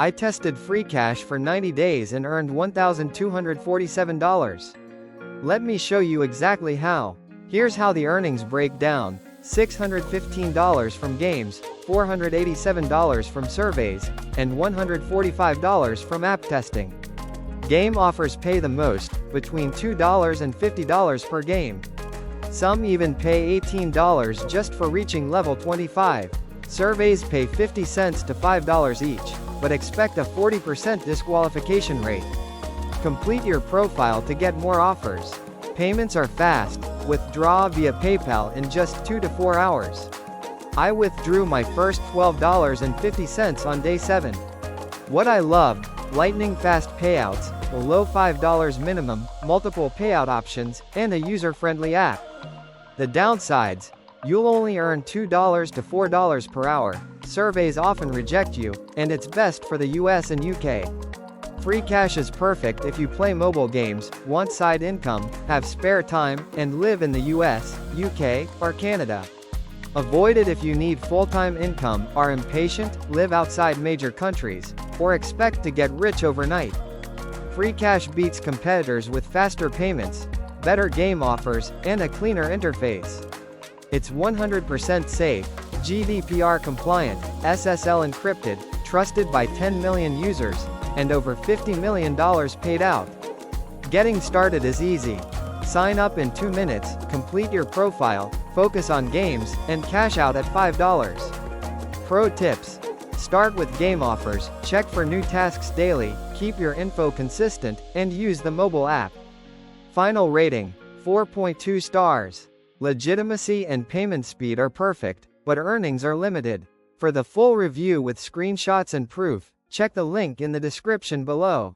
I tested Freecash for 90 days and earned $1,247. Let me show you exactly how. Here's how the earnings break down. $615 from games, $487 from surveys, and $145 from app testing. Game offers pay the most, between $2 and $50 per game. Some even pay $18 just for reaching level 25. Surveys pay 50 cents to $5 each, but expect a 40% disqualification rate. Complete your profile to get more offers. Payments are fast. Withdraw via PayPal in just 2 to 4 hours. I withdrew my first $12.50 on day 7. What I loved: lightning fast payouts, below $5 minimum, multiple payout options, and a user-friendly app. The downsides: you'll only earn $2 to $4 per hour, surveys often reject you, and it's best for the US and UK. Freecash is perfect if you play mobile games, want side income, have spare time, and live in the US, UK, or Canada. Avoid it if you need full-time income, are impatient, live outside major countries, or expect to get rich overnight. Freecash beats competitors with faster payments, better game offers, and a cleaner interface. It's 100% safe, GDPR compliant, SSL encrypted, trusted by 10 million users, and over $50 million paid out. Getting started is easy. Sign up in 2 minutes, complete your profile, focus on games, and cash out at $5. Pro tips: start with game offers, check for new tasks daily, keep your info consistent, and use the mobile app. Final rating: 4.2 stars. Legitimacy and payment speed are perfect, but earnings are limited. For the full review with screenshots and proof, check the link in the description below.